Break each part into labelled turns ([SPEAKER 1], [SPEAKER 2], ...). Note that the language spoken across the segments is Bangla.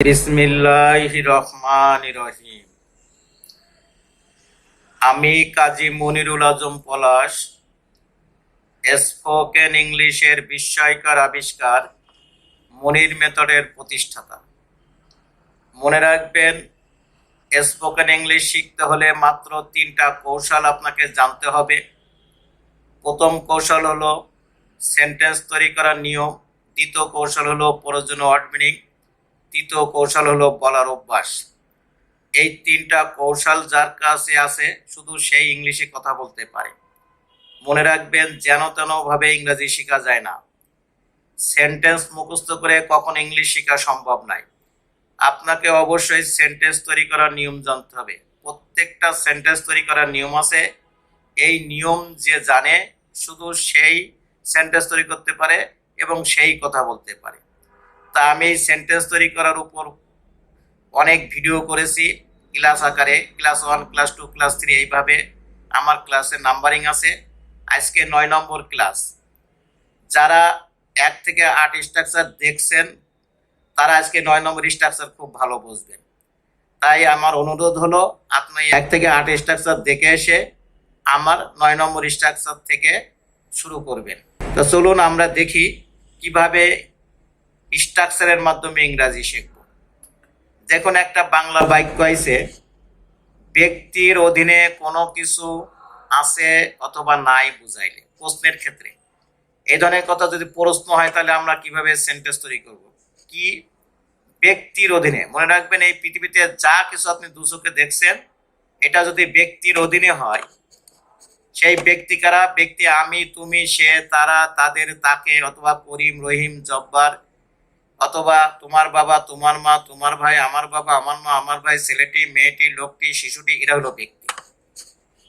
[SPEAKER 1] বিসমিল্লাহির রহমানির রহিম। আমি কাজী মনিরুল আজম পলাশ, স্পোকেন ইংলিশের বিস্ময়কর আবিষ্কার মনির মেথডের প্রতিষ্ঠাতা। মনে রাখবেন, স্পোকেন ইংলিশ শিখতে হলে মাত্র 3টা কৌশল আপনাকে জানতে হবে। প্রথম কৌশল হলো সেন্টেন্স তৈরি করার নিয়ম, দ্বিতীয় কৌশল হলো প্রয়োজনীয় ওয়ার্ড মিনিং, তৃতীয় কৌশল হলো বলার অভ্যাস। এই 3টা কৌশল যার কাছে আছে শুধু সেই ইংলিশে কথা বলতে পারে। মনে রাখবেন, যেন তেন ভাবে ইংরেজি শেখা যায় না। সেন্টেন্স মুখস্থ করে কখন ইংলিশ শেখা সম্ভব নয়। আপনাকে অবশ্যই সেন্টেন্স তৈরি করার নিয়ম জানতে হবে। প্রত্যেকটা সেন্টেন্স তৈরি করার নিয়ম আছে। এই নিয়ম যে জানে শুধু সেই সেন্টেন্স তৈরি করতে পারে এবং সেই কথা বলতে পারে। তা আমি এই সেন্টেন্স তৈরি করার উপর অনেক ভিডিও করেছি ক্লাস আকারে, ক্লাস 1, ক্লাস 2, ক্লাস 3, এইভাবে আমার ক্লাসে নাম্বারিং আছে। আজকে 9 নম্বর ক্লাস। যারা 1 থেকে 8 স্ট্রাকচার দেখছেন তারা আজকে 9 নম্বর স্ট্রাকচার খুব ভালো বুঝবেন। তাই আমার অনুরোধ হলো আপনি 1 থেকে 8 স্ট্রাকচার দেখে এসে আমার 9 নম্বর স্ট্রাকচার থেকে শুরু করবেন। তো চলুন আমরা দেখি কিভাবে স্ট্রাকচারের মাধ্যমে ইংরাজি শিখব। দেখুন, একটা বাংলা বাক্য আছে, ব্যক্তির অধীনে কোনো কিছু আছে অথবা নাই বুঝাইলে। প্রশ্নের ক্ষেত্রে এই ধরনের কথা যদি প্রশ্ন হয় তাহলে আমরা কিভাবে সেন্টেন্স তৈরি করব? কি ব্যক্তির অধীনে? মনে রাখবেন, এই পৃথিবীতে যা কিছু আপনি দুচোখে দেখছেন এটা যদি ব্যক্তির অধীনে হয়, সেই ব্যক্তি কারা? ব্যক্তি আমি, তুমি, সে, তারা, তাদের, তাকে, অথবা করিম, রহিম, জব্বার, অথবা তোমার বাবা, তোমার মা, তোমার ভাই, আমার বাবা, আমার মা, আমার ভাই, ছেলেটি, মেয়েটি, লোকটি, শিশুটি, এরা হলো ব্যক্তি।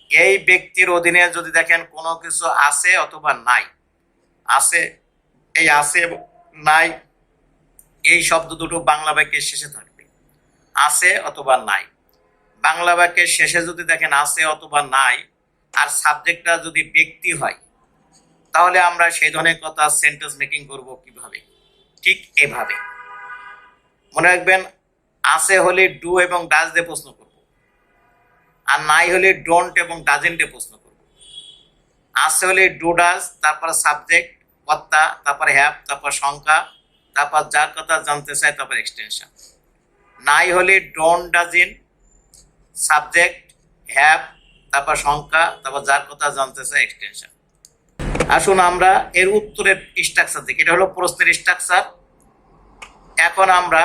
[SPEAKER 1] এই ব্যক্তির অধীনে যদি দেখেন কোনো কিছু আছে অথবা নাই, আছে, এই আছে নাই এই শব্দ দুটো বাংলা বাক্যের শেষে থাকবে, আছে অথবা নাই। বাংলা বাক্যের শেষে যদি দেখেন আছে অথবা নাই আর সাবজেক্টটা যদি ব্যক্তি হয়, তাহলে আমরা সেই ধরনের কথা সেন্টেন্স মেকিং করব কিভাবে? ঠিক এভাবে। মনে রাখবেন, আছে হলে ডু এবং ডাজ দিয়ে প্রশ্ন করব, আর নাই হলে ডোন্ট এবং ডাজেন্ট দিয়ে প্রশ্ন করব। আছে হলে ডু ডাজ, তারপর সাবজেক্ট কর্তা, তারপর হ্যাভ, তারপর সংখ্যা, তারপর যার কথা জানতে চাই, তারপর এক্সটেনশন। নাই হলে ডোন্ট ডাজেন্ট, সাবজেক্ট, হ্যাভ, তারপর সংখ্যা, তারপর যার কথা জানতে চাই, এক্সটেনশন। আসুন আমরা এর উত্তরের স্ট্রাকচার দেখি। এটা হলো প্রশ্নের স্ট্রাকচার। এখন আমরা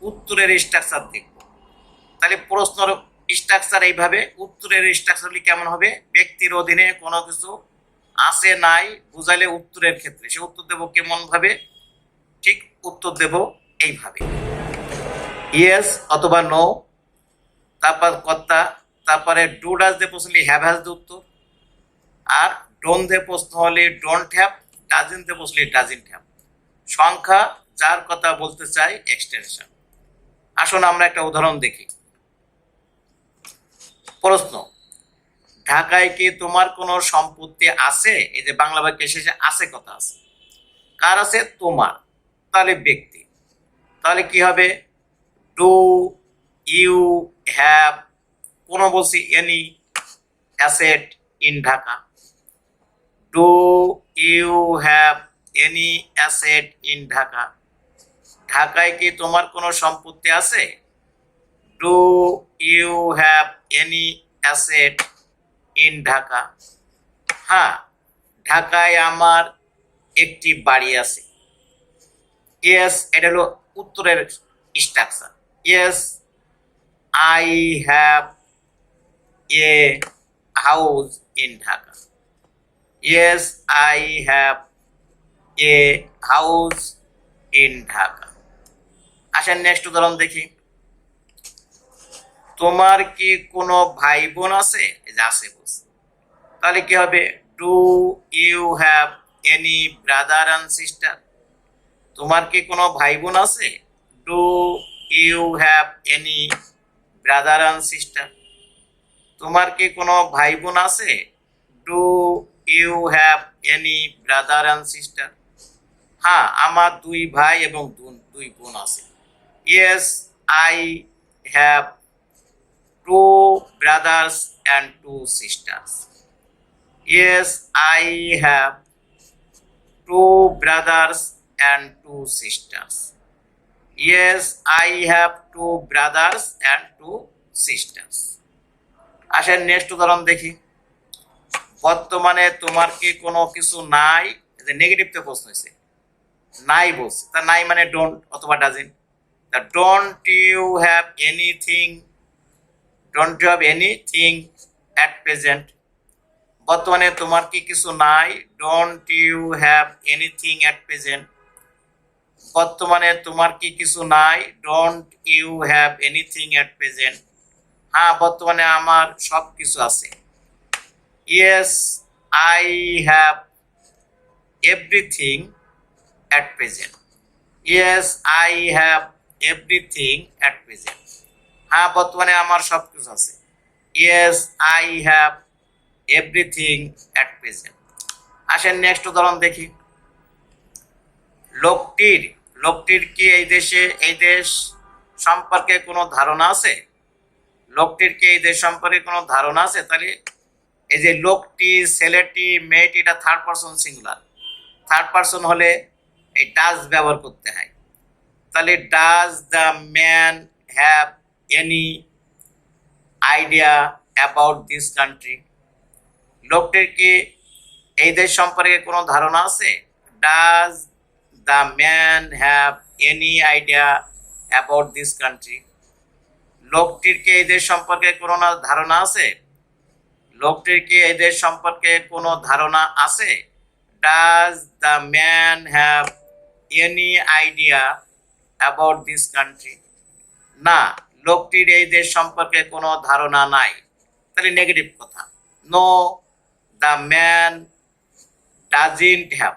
[SPEAKER 1] উত্তরের স্ট্রাকচার দেখব। তাহলে প্রশ্নের স্ট্রাকচার এইভাবে, উত্তরের স্ট্রাকচারগুলি কেমন হবে? ব্যক্তির অধীনে কোনো কিছু আছে নাই বুঝাইলে উত্তরের ক্ষেত্রে সে উত্তর দেব কেমন ভাবে? ঠিক উত্তর দেব এইভাবে, ইয়েস অথবা নো, তারপর কর্তা, তারপরে ডু ডাজ দিয়ে প্রশ্ন হলে হ্যাভ হ্যাজ দিয়ে উত্তর, আর ডোন্ট দিয়ে প্রশ্ন হলে ডোন্ট হ্যাভ, ডাজেন্ট দিয়ে প্রশ্ন হলে ডাজেন্ট হ্যাভ, সংখ্যা, যার কথা বলতে চাই, এক্সটেনশন। আসুন আমরা একটা উদাহরণ দেখি। প্রশ্ন, ঢাকায় কি তোমার কোনো সম্পত্তি আছে? এই যে বাংলা বাক্যে শেষে আছে কথা আছে, কার আছে? তোমার, তাহলে ব্যক্তি। তাহলে কি হবে? ডু ইউ হ্যাভ, কোনো বলছি any asset in Dhaka. Do you have any asset in Dhaka. ঢাকায় কি তোমার কোনো সম্পত্তি আছে? Do you have any asset in Dhaka. হ্যাঁ, ঢাকায় আমার একটি বাড়ি আছে। ইয়েস, এটা হলো উত্তরের structure. Yes, I have a house in Dhaka. Yes, I have a house in Dhaka. আসেন নেক্সট উদাহরণ দেখি। তোমার কি কোনো ভাই বোন আছে? এই যে আছে বলছে, তাহলে কি হবে? Do you have any brother and sister. তোমার কি কোনো ভাই বোন আছে? Do you have any brother and sister. তোমার কি কোনো ভাই বোন আছে? Do you have any brother and sister. হ্যাঁ, আমার 2 ভাই এবং 2 বোন আছে। Yes, I have two brothers and two sisters. Yes, I have two brothers and two sisters. Yes, I have two brothers and two sisters. আসেন নেক্সট উদাহরণ দেখি। বর্তমানে তোমার কি কোনো কিছু নাই, নেগেটিভ তো প্রশ্ন হয়েছে, নাই বলছে, তা নাই মানে ডোন্ট অথবা ডাজেন্ট। তা don't you have anything, don't you have anything at present. বর্তমানে তোমার কি কিছু নাই, don't you have anything at present. বর্তমানে তোমার কি কিছু নাই, don't you have anything at present. হ্যাঁ, বর্তমানে আমার সব কিছু আছে। Yes, I have everything at present. Yes, I have everything at present. হ্যাঁ, বর্তমানে আমার সব কিছু আছে। Yes, I have everything at present. আসেন নেক্সট উদাহরণ দেখি। লোকটির কি এই দেশ সম্পর্কে কোনো ধারণা আছে? লোকটির কি এই দেশ সম্পর্কে কোনো ধারণা আছে? তাহলে এই যে লোকটি, ছেলেটি, মেয়েটি, এটা third person singular. Third person হলে এই ডাজ ব্যবহার করতে হয়। তাহলে does the man have any idea about this country? লোকটির কি এই দেশ সম্পর্কে কোনো ধারণা আছে? Does the man have any idea about this country? লোকটির কি এই দেশ সম্পর্কে কোনো ধারণা আছে? লোকটির কি এই দেশ সম্পর্কে কোনো ধারণা আছে? Does the man have any idea about this country? না, লোকটির এই দেশ সম্পর্কে কোনো ধারণা নাই। তাহলে নেগেটিভ কথা। No, the man doesn't have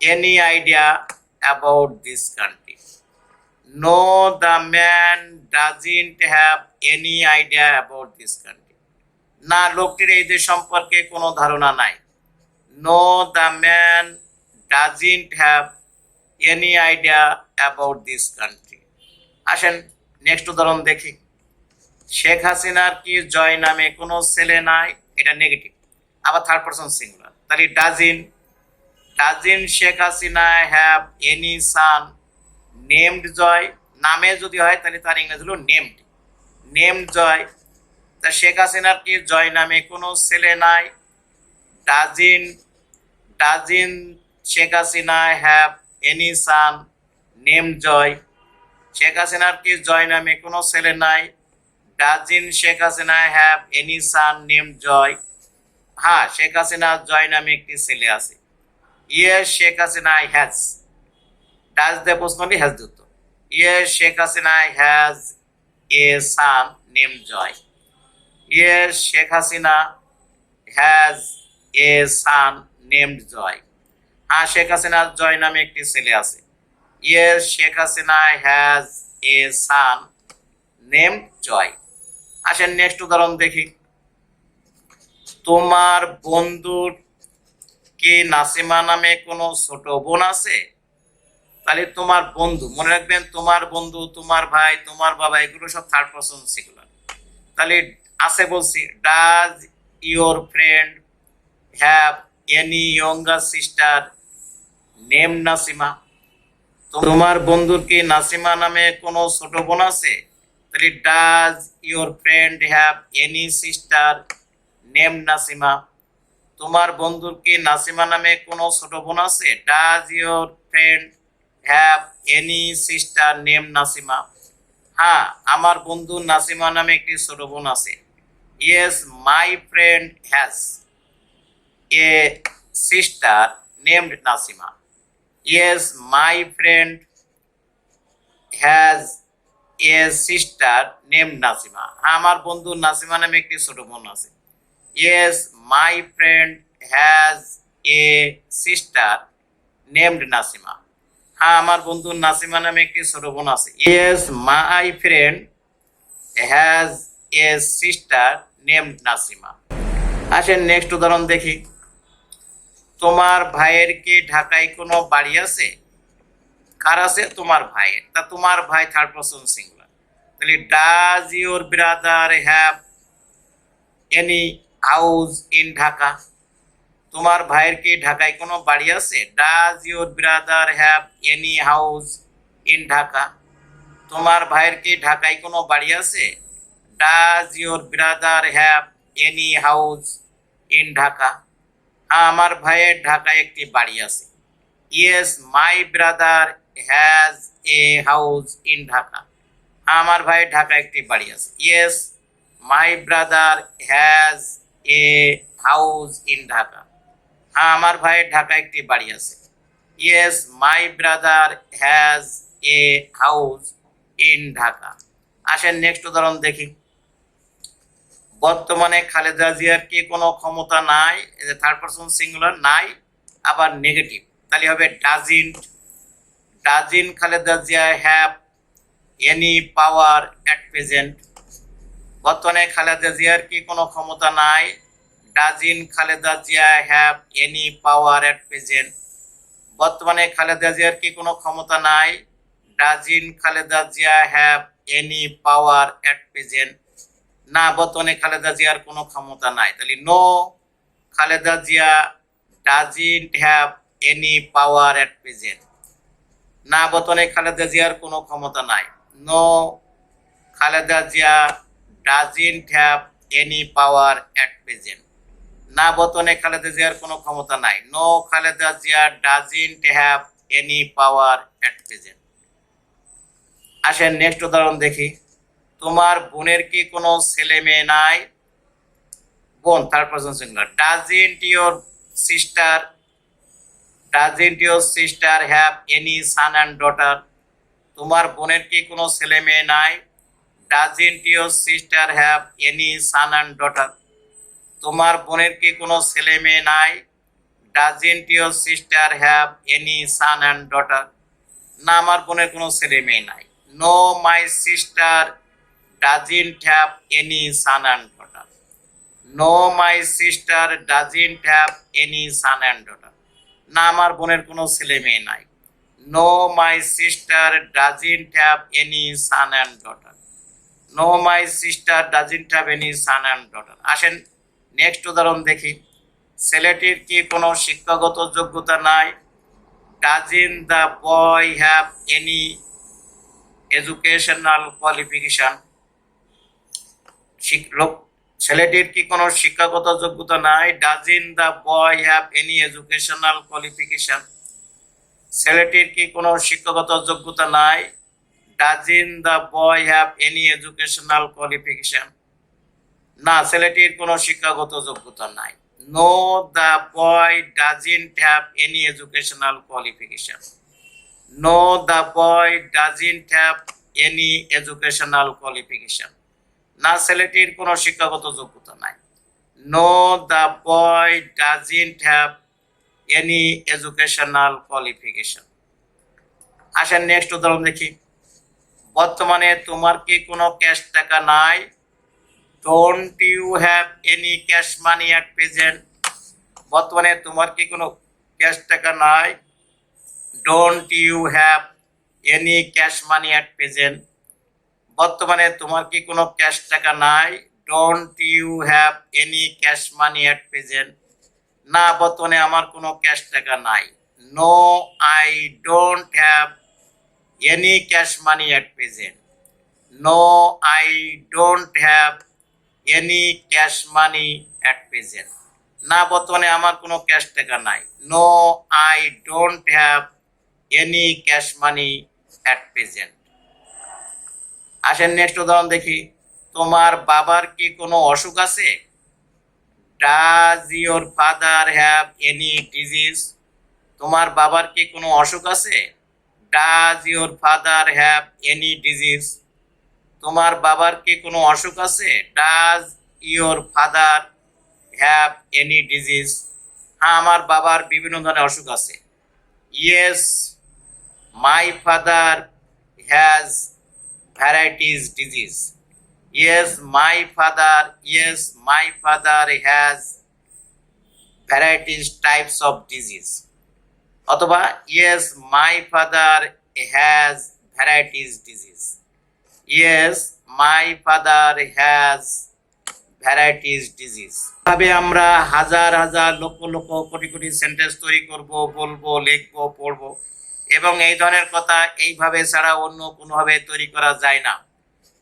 [SPEAKER 1] any idea about this country. No, the man doesn't have any idea about this country. না, লোকটির এই দেশ সম্পর্কে কোনো ধারণা নাই। No, the man doesn't have any idea about this country. আসেন নেক্সট উদাহরণ দেখি। শেখ হাসিনার কি জয় নামে কোনো ছেলে নাই? এটা নেগেটিভ, আবার থার্ড পারসন সিঙ্গুলার। তাহলে doesn't Sheikh Hasina have any son named Joy. নামে যদি হয় তাহলে তার ইংরেজি হলো নেমড জয়। তা শেখ হাসিনার কি জয় নামে কোনো ছেলে নাই? Doesn't Sheikh Hasina have any son named Joy. Sheikh হাসিনার কি জয় নামে কোনো ছেলে নাই? Doesn't Sheikh Hasina have any son named Joy. হ্যাঁ, শেখ হাসিনার জয় নামে একটি ছেলে আছে। Yes, Sheikh Hasina has. Does দিয়ে প্রশ্ন হলে হ্যাজ দিত। Yes, Sheikh Hasina has a son named Joy. Yes, Sheikh Hasina has a son named Joy. হ্যাঁ, শেখ হাসিনার জয় নামে একটি ছেলে আছে। Yes, Sheikh Hasina has a son named Joy. আসেন নেক্সট উদাহরণ দেখি। তোমার বন্ধুর কি নাসিমা নামে কোনো ছোট বোন আছে? তাহলে তোমার বন্ধু, মনে রাখবেন, তোমার বন্ধু, তোমার ভাই, তোমার বাবা, এগুলো সব থার্ড পারসন সিঙ্গুলার। তাহলে আছে বলছি। Does your friend have any younger sister name Nasima? তোমার বন্ধুর কি নাসিমা নামে কোনো ছোট বোন আছে? তাহলে does your friend have any sister name Nasima? তোমার বন্ধুর কি নাসিমা নামে কোনো ছোট বোন আছে? Does your friend have any sister name Nasima? হ্যাঁ, আমার বন্ধু নাসিমা নামে একটি ছোট বোন আছে। Yes, my friend has a sister named Nasima. Yes, my friend has a sister named Nasima. হ্যাঁ, আমার বন্ধু নাসিমা নামে একটি ছোট বোন আছে। Yes, my friend has a sister named Nasima. হ্যাঁ, আমার বন্ধু নাসিমা নামে একটি ছোট বোন আছে। Yes, my friend has a sister named Nasima. আসেন নেক্সট উদাহরণ দেখি। তোমার ভাইয়ের কি ঢাকায় কোনো বাড়ি আছে? কার আছে? তোমার ভাইয়ের। তা তোমার ভাই থার্ড পারসন সিঙ্গুলার, তাহলে does your brother have any house in Dhaka? তোমার ভাইয়ের কি ঢাকায় কোনো বাড়ি আছে? Does your brother have any house in Dhaka? তোমার ভাইয়ের কি ঢাকায় কোনো বাড়ি আছে? Does your brother have any house in Dhaka? হ্যাঁ, আমার ভাইয়ের ঢাকায় একটি বাড়ি আছে। Yes my brother has a house in Dhaka. হ্যাঁ, আমার ভাইয়ের ঢাকায় একটি বাড়ি আছে। Yes my brother has a house in Dhaka. হ্যাঁ, আমার ভাইয়ের ঢাকায় একটি বাড়ি আছে। Yes my brother has a house in Dhaka. আসেন নেক্সট উদাহরণ দেখি। বর্তমানে খালেদা জিয়ার কি কোনো ক্ষমতা নাই? থার্ড পারসন সিঙ্গুলার, নাই আবার নেগেটিভ, তাহলে হবে doesn't. Doesn't Khaleda Zia have any power at present? বর্তমানে খালেদা জিয়ার কি কোনো ক্ষমতা নাই? Doesn't Khaleda Zia have any power at present? বর্তমানে খালেদা জিয়ার কি কোনো ক্ষমতা নাই? Doesn't Khaleda Zia have any power at present? না, বর্তমানে খালেদা জিয়ার কোনো ক্ষমতা নাই, তাহলে no Khaleda Zia doesn't have any power at present. না, বর্তমানে খালেদা জিয়ার কোনো ক্ষমতা নাই। No Khaleda Zia doesn't have any power at present. না, বর্তমানে খালেদা জিয়ার কোনো ক্ষমতা নাই। No Khaleda Zia doesn't have any power at present. আসেন নেক্সট উদাহরণ দেখি। তোমার বোনের কি কোনো ছেলে মেয়ে নাই? বোন third person singular. Doesn't your sister have any son and daughter? তোমার বোনের কি কোনো ছেলে মেয়ে নাই? Doesn't your sister have any son and daughter? তোমার বোনের কি কোনো ছেলে মেয়ে নাই? Doesn't your sister have any son and daughter? না, আমার বোনের কোনো ছেলে মেয়ে নাই। No my sister doesn't have any son and daughter. No my sister doesn't have any son and daughter. না, আমার বোনের কোনো ছেলে মেয়ে নাই। No my sister doesn't have any son and daughter. No my sister doesn't have any son and daughter. আসেন নেক্সট উদাহরণ দেখি। ছেলেটির কি কোনো শিক্ষাগত যোগ্যতা নাই? Doesn't the boy have any educational qualification? ছেলেটির কি কোনো শিক্ষাগত যোগ্যতা নাই? Doesn't the boy have any educational qualification? ছেলেটির কি কোনো শিক্ষাগত যোগ্যতা নাই? Doesn't the boy have any educational qualification? না, ছেলেটির কোনো শিক্ষাগত যোগ্যতা নাই। No the boy doesn't have any educational qualification. No the boy doesn't have any educational qualification. না, ছেলেটির কোনো শিক্ষাগত যোগ্যতা নাই। No the boy doesn't have any educational qualification. আসেন নেক্সট উদাহরণ দেখি। বর্তমানে তোমার কি কোনো ক্যাশ টাকা নাই? Don't you have any cash money at present? বর্তমানে তোমার কি কোনো ক্যাশ টাকা নাই? Don't you have any cash money at present? বর্তমানে তোমার কি কোনো ক্যাশ টাকা নাই? Don't you have any cash money at present? না, বর্তমানে আমার কোনো ক্যাশ টাকা নাই। No I don't have any cash money at present. No I don't have any cash money at present. না, বর্তমানে আমার কোনো ক্যাশ টাকা নাই। No I don't have any cash money at present. আসেন নেক্সট উদাহরণ দেখি। তোমার বাবার কি কোনো অসুখ আছে? Does your father have any disease? তোমার বাবার কি কোনো অসুখ আছে? Does your father have any disease? তোমার বাবার কি কোনো অসুখ আছে? Does your father have any disease? হ্যাঁ, আমার বাবার বিভিন্ন ধরনের অসুখ আছে। Yes my father has varieties disease. Yes, my father has varieties types of disease. অথবা yes, my father has varieties disease. Yes, my father has varieties disease. ভাবে আমরা হাজার হাজার লক্ষ লক্ষ কোটি কোটি সেন্টেন্স তৈরি করব, বলবো, লিখবো, পড়বো এবং এই ধরনের কথা এইভাবে ছাড়া অন্য কোনোভাবে তৈরি করা যায় না।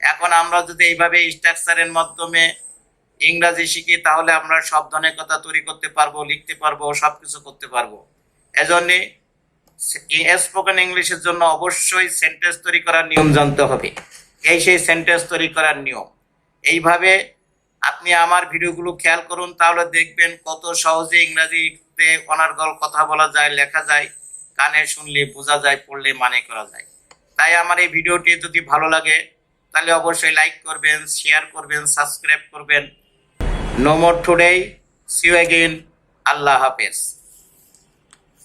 [SPEAKER 1] এখন আমরা যদি এইভাবে স্ট্রাকচারের মাধ্যমে ইংরাজি শিখি তাহলে আমরা সব ধরনের কথা তৈরি করতে পারবো, লিখতে পারবো, সবকিছু করতে পারবো। এজন্য স্পোকেন ইংলিশের জন্য অবশ্যই সেন্টেন্স তৈরি করার নিয়ম জানতে হবে। এই সেই সেন্টেন্স তৈরি করার নিয়ম। এইভাবে আপনি আমার ভিডিওগুলো খেয়াল করুন, তাহলে দেখবেন কত সহজে ইংরাজিতে অনার্গল কথা বলা যায়, লেখা যায়, কানে শুনলে বোঝা যায়, পড়লে মানে করা যায়। তাই আমার এই ভিডিওটি যদি ভালো লাগে তাহলে অবশ্যই লাইক করবেন, শেয়ার করবেন, সাবস্ক্রাইব করবেন। No more today, see you again, আল্লাহ হাফেজ।